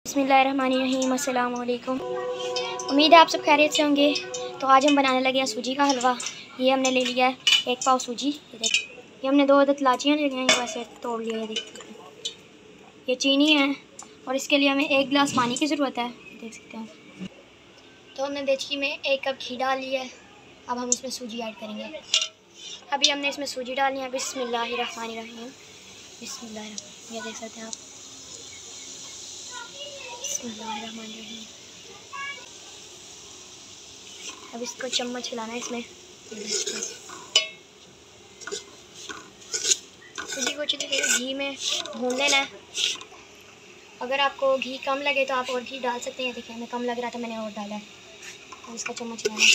बिस्मिल्लाहिर्रहमानिर्रहीम, अस्सलाम वालेकुम। उम्मीद है आप सब खैरियत से होंगे। तो आज हम बनाने लगे हैं सूजी का हलवा। ये हमने ले लिया है 1 पाव सूजी। ये हमने 2 अदद इलायचियाँ ले ली हैं, वैसे तोड़ लिया है। देखिए ये चीनी है और इसके लिए हमें 1 गिलास पानी की ज़रूरत है, देख सकते हैं। तो हमने देचकी में 1 कप घी डाल लिया है। अब हम इसमें सूजी ऐड करेंगे। अभी हमने इसमें सूजी डालनी है। बिस्मिल्लाहिर्रहमानिर्रहीम, बिस्मिल्लाहिर्रहमानिर्रहीम, ये देख सकते हैं आप। बिस्मिल्लाहिर्रहमानिर्रहीम। अब इसको चम्मच हिलाना है इसमें। सूजी को अच्छी तरीके से घी में भून लेना है। अगर आपको घी कम लगे तो आप और घी डाल सकते हैं। देखिए हमें कम लग रहा था, मैंने और डाला है। अब इसका चम्मच हिलाना है।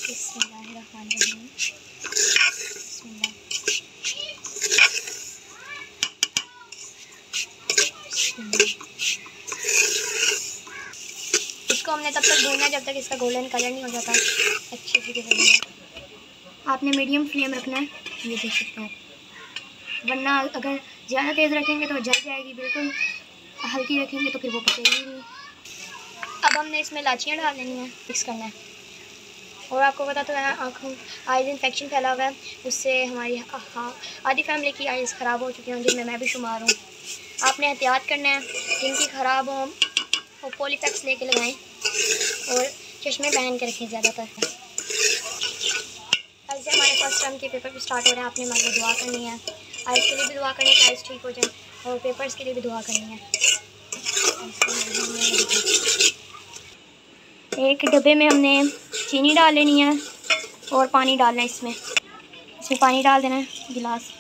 बिस्मिल्लाहिर्रहमानिर्रहीम, बिस्मिल्लाह। इसको हमने तब तक भूनना है जब तक इसका गोल्डन कलर नहीं हो जाता अच्छी तरीके से भूनना। आपने मीडियम फ्लेम रखना है, ये देख सकते हैं आप। वरना अगर ज़्यादा तेज़ रखेंगे तो जल जाएगी, बिल्कुल हल्की रखेंगे तो फिर वो पकेगी नहीं। अब हमने इसमें इलायचियाँ डाल लेनी है, मिक्स करना है। और आपको पता तो है आँखों आइज़ इन्फेक्शन फैला हुआ है, उससे हमारी आधी फैमिली की आइज़ ख़राब हो चुकी हैं, जिनमें मैं भी शुमार हूँ। आपने एहतियात करना है, जिनकी ख़राब हो वो पॉलीपैक्स लेके लगाएं और चश्मे पहन के रखें ज़्यादातर। ऐसे हमारे फर्स्ट टर्म के पेपर भी स्टार्ट हो रहे हैं। आपने हमारी दुआ करनी है, आइज़ के लिए भी दुआ करनी है, आइज़ ठीक हो जाए, और पेपर्स के लिए भी दुआ करनी है। एक डब्बे में हमने चीनी डाल लेनी है और पानी डालना है। इसमें पानी डाल देना है, गिलास,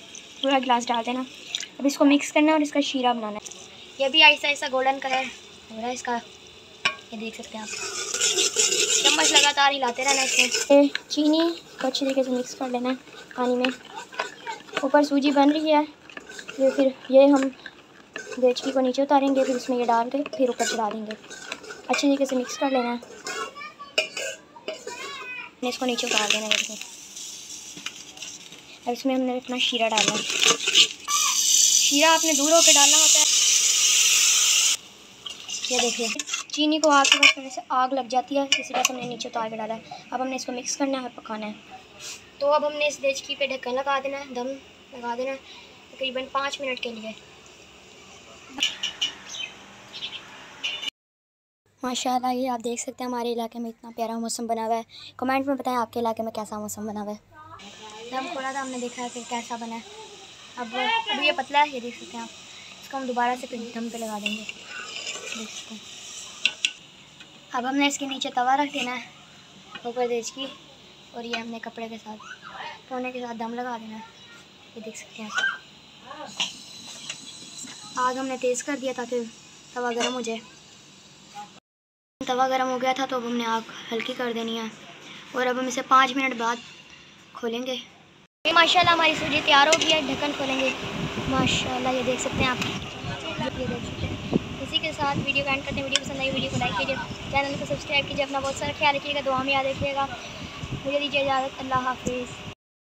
पूरा गिलास डाल देना। अब इसको मिक्स करना है और इसका शीरा बनाना है। ये भी ऐसा ऐसा गोल्डन कलर हो रहा है इसका, ये देख सकते हैं आप। चम्मच लगातार हिलाते रहना इसमें। चीनी को अच्छी तरीके से मिक्स कर लेना है पानी में। ऊपर सूजी बन रही है, ये फिर ये हम देचकी को नीचे उतारेंगे, फिर इसमें ये डाल के फिर ऊपर चढ़ा देंगे। अच्छी तरीके से मिक्स कर लेना है, इसको नीचे उतार देना है। अब इसमें हमने अपना शीरा डालना है। शीरा आपने दूर होकर डालना होता है। ये देखिए चीनी को आग के पास करने से आग लग जाती है, इसी वजह से हमने नीचे उतार के डाला है। अब हमने इसको मिक्स करना है और पकाना है। तो अब हमने इस देचकी पे ढक्कन लगा देना है, दम लगा देना है तकरीबन 5 मिनट के लिए। माशाल्लाह ये आप देख सकते हैं हमारे इलाके में इतना प्यारा मौसम बना हुआ है। कमेंट में बताएं आपके इलाके में कैसा मौसम बना हुआ है। दम खोला था हमने, देखा है कि कैसा बना है। अब ये पतला है, ये देख सकते हैं आप। इसको हम दोबारा से फिर दम पे लगा देंगे, देख सकते हैं। अब हमने इसके नीचे तवा रख देना है, ऊपर देचकी, और ये हमने कपड़े के साथ कोने के साथ दम लगा देना है, ये देख सकते हैं आप। आग हमने तेज़ कर दिया ताकि तवा गर्म हो जाए। तवा गर्म हो गया था तो अब हमने आग हल्की कर देनी है और अब हम इसे 5 मिनट बाद खोलेंगे। ये माशाल्लाह हमारी सूजी तैयार हो गई है। ढक्कन खोलेंगे, माशाल्लाह ये देख सकते हैं आप। ये देख सकते हैं। इसी के साथ वीडियो को एंड करते हैं। वीडियो पसंद आई वीडियो को लाइक कीजिए, चैनल को सब्सक्राइब कीजिए। अपना बहुत सारा ख्याल रखिएगा, दुआ में याद रखिएगा। मुझे दीजिए इजाज़त, अल्लाह हाफिज़।